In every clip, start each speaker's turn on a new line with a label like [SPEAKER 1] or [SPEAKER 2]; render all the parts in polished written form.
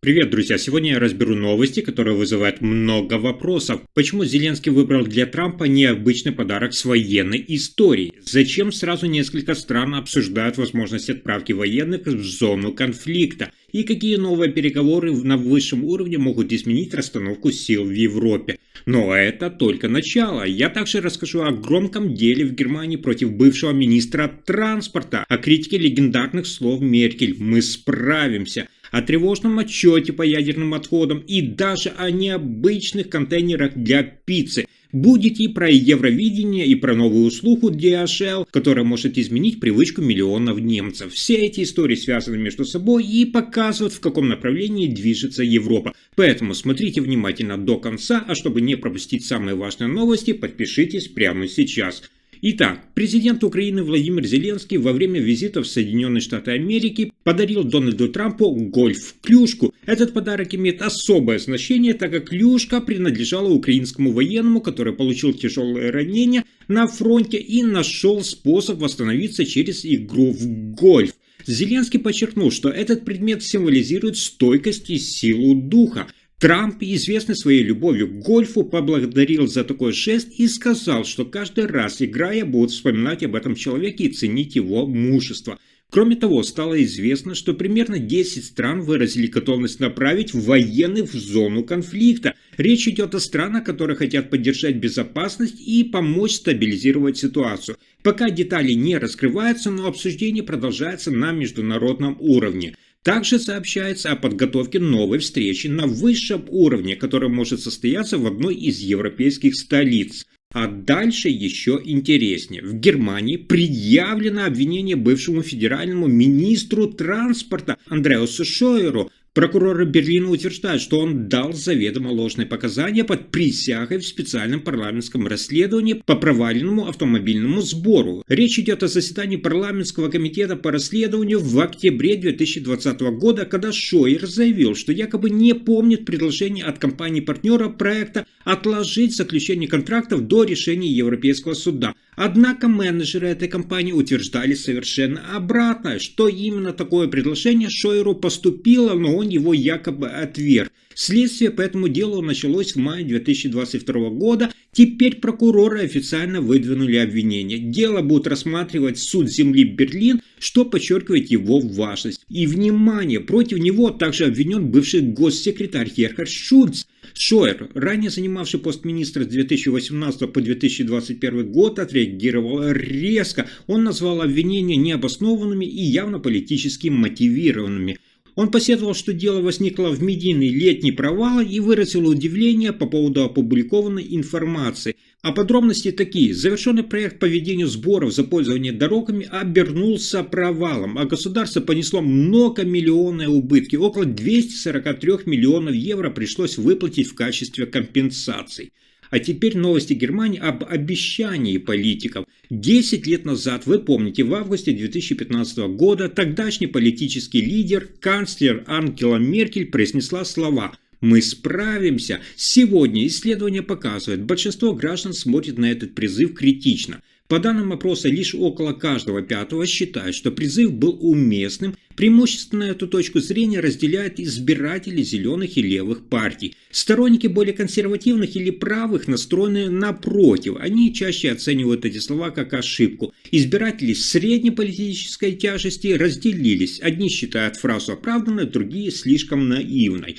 [SPEAKER 1] Привет, друзья! Сегодня я разберу новости, которые вызывают много вопросов. Почему Зеленский выбрал для Трампа необычный подарок с военной историей? Зачем сразу несколько стран обсуждают возможность отправки военных в зону конфликта? И какие новые переговоры на высшем уровне могут изменить расстановку сил в Европе? Но это только начало. Я также расскажу о громком деле в Германии против бывшего министра транспорта, о критике легендарных слов Меркель «Мы справимся», о тревожном отчете по ядерным отходам и даже о необычных контейнерах для пиццы. Будет и про Евровидение, и про новую услугу DHL, которая может изменить привычку миллионов немцев. Все эти истории связаны между собой и показывают, в каком направлении движется Европа. Поэтому смотрите внимательно до конца, а чтобы не пропустить самые важные новости, подпишитесь прямо сейчас. Итак, президент Украины Владимир Зеленский во время визита в Соединенные Штаты Америки подарил Дональду Трампу гольф-клюшку. Этот подарок имеет особое значение, так как клюшка принадлежала украинскому военному, который получил тяжелое ранение на фронте и нашел способ восстановиться через игру в гольф. Зеленский подчеркнул, что этот предмет символизирует стойкость и силу духа. Трамп, известный своей любовью к гольфу, поблагодарил за такой жест и сказал, что каждый раз, играя, будут вспоминать об этом человеке и ценить его мужество. Кроме того, стало известно, что примерно 10 стран выразили готовность направить военных в зону конфликта. Речь идет о странах, которые хотят поддержать безопасность и помочь стабилизировать ситуацию. Пока детали не раскрываются, но обсуждение продолжается на международном уровне. Также сообщается о подготовке новой встречи на высшем уровне, которая может состояться в одной из европейских столиц. А дальше еще интереснее. В Германии предъявлено обвинение бывшему федеральному министру транспорта Андреасу Шойеру. Прокуроры Берлина утверждают, что он дал заведомо ложные показания под присягой в специальном парламентском расследовании по проваленному автомобильному сбору. Речь идет о заседании парламентского комитета по расследованию в октябре 2020 года, когда Шойер заявил, что якобы не помнит предложение от компании-партнера проекта отложить заключение контрактов до решения Европейского суда. Однако менеджеры этой компании утверждали совершенно обратное, что именно такое предложение Шойеру поступило, но он его якобы отверг. Следствие по этому делу началось в мае 2022 года. Теперь прокуроры официально выдвинули обвинение. Дело будет рассматривать суд земли Берлин, что подчеркивает его важность. И, внимание, против него также обвинен бывший госсекретарь Герхард Шульц. Шойер, ранее занимавший пост министра с 2018 по 2021 год, отреагировал резко. Он назвал обвинения необоснованными и явно политически мотивированными. Он посетовал, что дело возникло в медийный летний провал и выразил удивление по поводу опубликованной информации. А подробности такие. Завершенный проект по ведению сборов за пользование дорогами обернулся провалом, а государство понесло многомиллионные убытки. Около 243 миллионов евро пришлось выплатить в качестве компенсаций. А теперь новости Германии об обещании политиков. 10 лет назад, вы помните, в августе 2015 года тогдашний политический лидер, канцлер Ангела Меркель произнесла слова «Мы справимся». Сегодня исследования показывают, большинство граждан смотрит на этот призыв критично. По данным опроса, лишь около каждого пятого считает, что призыв был уместным. Преимущественно эту точку зрения разделяют избиратели зеленых и левых партий. Сторонники более консервативных или правых настроены напротив. Они чаще оценивают эти слова как ошибку. Избиратели средней политической тяжести разделились. Одни считают фразу оправданной, другие слишком наивной.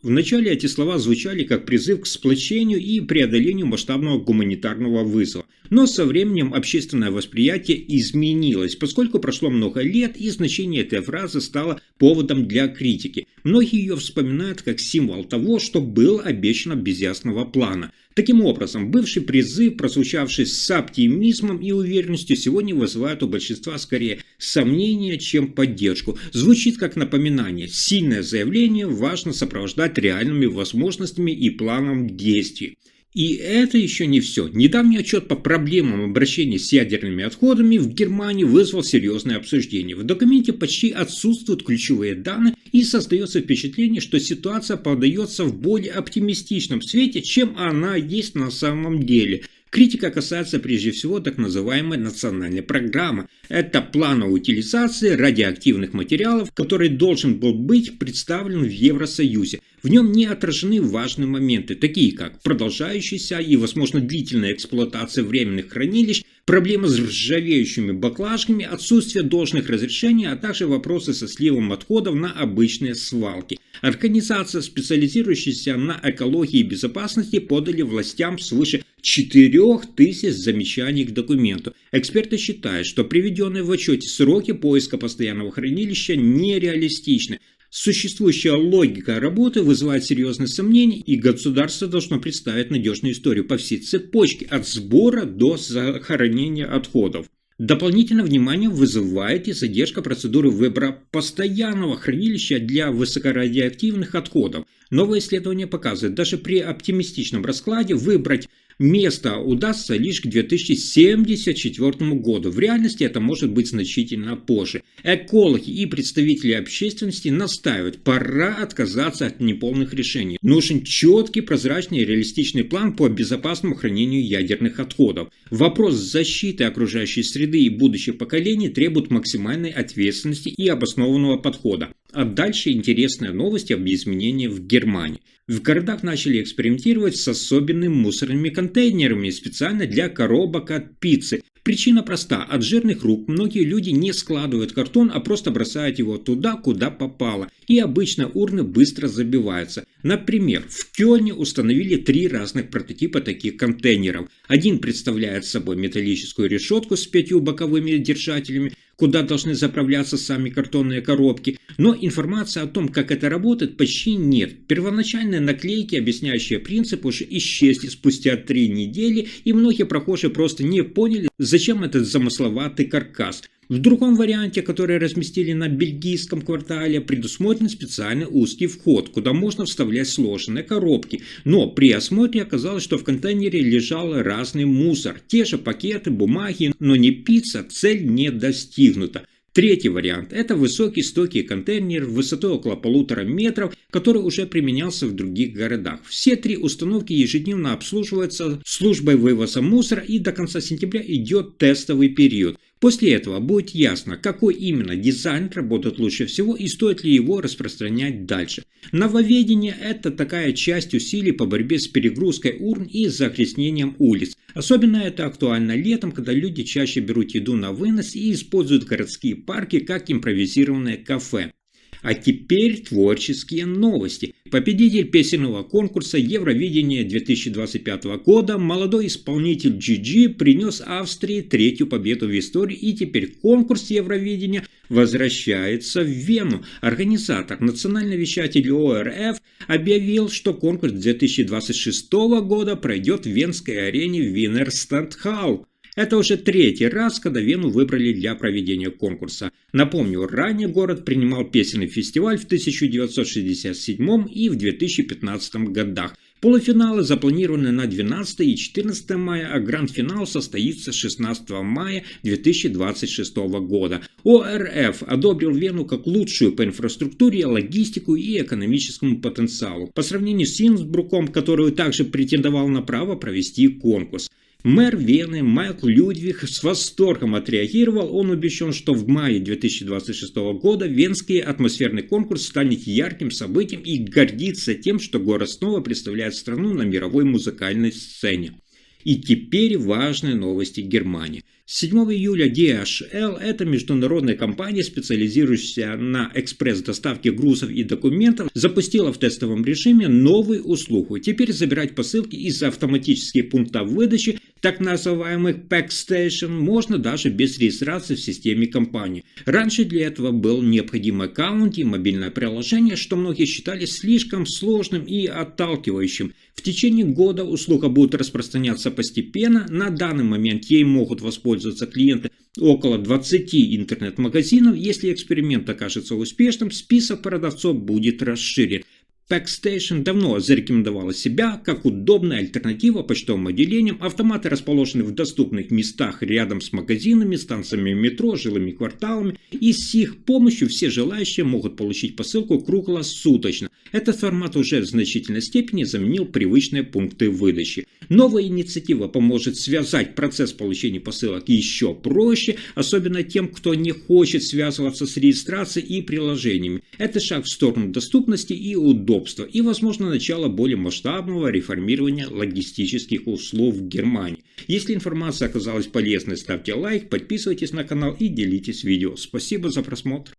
[SPEAKER 1] Вначале эти слова звучали как призыв к сплочению и преодолению масштабного гуманитарного вызова. Но со временем общественное восприятие изменилось, поскольку прошло много лет и значение этой фразы стало поводом для критики. Многие ее вспоминают как символ того, что было обещано без ясного плана. Таким образом, бывший призыв, прозвучавший с оптимизмом и уверенностью, сегодня вызывает у большинства скорее сомнения, чем поддержку. Звучит как напоминание. Сильное заявление важно сопровождать реальными возможностями и планом действий. И это еще не все. Недавний отчет по проблемам обращения с ядерными отходами в Германии вызвал серьезное обсуждение. В документе почти отсутствуют ключевые данные и создается впечатление, что ситуация подается в более оптимистичном свете, чем она есть на самом деле. Критика касается прежде всего так называемой национальной программы. Это плана утилизации радиоактивных материалов, который должен был быть представлен в Евросоюзе. В нем не отражены важные моменты, такие как продолжающаяся и, возможно, длительная эксплуатация временных хранилищ, проблемы с ржавеющими баклажками, отсутствие должных разрешений, а также вопросы со сливом отходов на обычные свалки. Организация, специализирующаяся на экологии и безопасности, подали властям свыше 4000 замечаний к документу. Эксперты считают, что приведенные в отчете сроки поиска постоянного хранилища нереалистичны. Существующая логика работы вызывает серьезные сомнения, и государство должно представить надежную историю по всей цепочке от сбора до захоронения отходов. Дополнительное внимание вызывает и задержка процедуры выбора постоянного хранилища для высокорадиоактивных отходов. Новое исследование показывает, даже при оптимистичном раскладе выбрать место удастся лишь к 2074 году. В реальности это может быть значительно позже. Экологи и представители общественности настаивают, пора отказаться от неполных решений. Нужен четкий, прозрачный и реалистичный план по безопасному хранению ядерных отходов. Вопрос защиты окружающей среды и будущих поколений требует максимальной ответственности и обоснованного подхода. А дальше интересная новость об изменении в Германии. В городах начали экспериментировать с особенными мусорными контейнерами специально для коробок от пиццы. Причина проста. От жирных рук многие люди не складывают картон, а просто бросают его туда, куда попало. И обычно урны быстро забиваются. Например, в Кёльне установили 3 разных прототипа таких контейнеров. Один представляет собой металлическую решетку с 5 боковыми держателями, куда должны заправляться сами картонные коробки. Но информации о том, как это работает, почти нет. Первоначальные наклейки, объясняющие принцип, уже исчезли спустя 3 недели, и многие прохожие просто не поняли, зачем этот замысловатый каркас. В другом варианте, который разместили на бельгийском квартале, предусмотрен специальный узкий вход, куда можно вставлять сложенные коробки. Но при осмотре оказалось, что в контейнере лежал разный мусор. Те же пакеты, бумаги, но не пицца, цель не достигнута. Третий вариант – это высокий стойкий контейнер высотой около 1,5 метров, который уже применялся в других городах. Все 3 установки ежедневно обслуживаются службой вывоза мусора, и до конца сентября идет тестовый период. После этого будет ясно, какой именно дизайн работает лучше всего и стоит ли его распространять дальше. Нововведение – это такая часть усилий по борьбе с перегрузкой урн и загрязнением улиц. Особенно это актуально летом, когда люди чаще берут еду на вынос и используют городские парки как импровизированное кафе. А теперь творческие новости. Победитель песенного конкурса Евровидения 2025 года, молодой исполнитель Gigi, принес Австрии 3-ю победу в истории, и теперь конкурс Евровидения возвращается в Вену. Организатор, национальный вещатель ОРФ, объявил, что конкурс 2026 года пройдет в венской арене Винерстадтхалл. Это уже 3-й раз, когда Вену выбрали для проведения конкурса. Напомню, ранее город принимал песенный фестиваль в 1967 и в 2015 годах. Полуфиналы запланированы на 12 и 14 мая, а гранд-финал состоится 16 мая 2026 года. ОРФ одобрил Вену как лучшую по инфраструктуре, логистику и экономическому потенциалу, по сравнению с Инсбруком, который также претендовал на право провести конкурс. Мэр Вены Майкл Людвиг с восторгом отреагировал. Он убежден, что в мае 2026 года Венский атмосферный конкурс станет ярким событием и гордится тем, что город снова представляет страну на мировой музыкальной сцене. И теперь важные новости Германии. 7 июля DHL – это международная компания, специализирующаяся на экспресс-доставке грузов и документов, запустила в тестовом режиме новую услугу. Теперь забирать посылки из автоматических пунктов выдачи, так называемых Pack Station, можно даже без регистрации в системе компании. Раньше для этого был необходим аккаунт и мобильное приложение, что многие считали слишком сложным и отталкивающим. В течение года услуга будет распространяться постепенно. На данный момент ей могут воспользоваться клиенты около 20 интернет-магазинов. Если эксперимент окажется успешным, список продавцов будет расширен. Packstation давно зарекомендовала себя как удобная альтернатива почтовым отделениям. Автоматы расположены в доступных местах рядом с магазинами, станциями метро, жилыми кварталами, и с их помощью все желающие могут получить посылку круглосуточно. Этот формат уже в значительной степени заменил привычные пункты выдачи. Новая инициатива поможет связать процесс получения посылок еще проще, особенно тем, кто не хочет связываться с регистрацией и приложениями. Это шаг в сторону доступности и удобства, и, возможно, начало более масштабного реформирования логистических услуг в Германии. Если информация оказалась полезной, ставьте лайк, подписывайтесь на канал и делитесь видео. Спасибо за просмотр.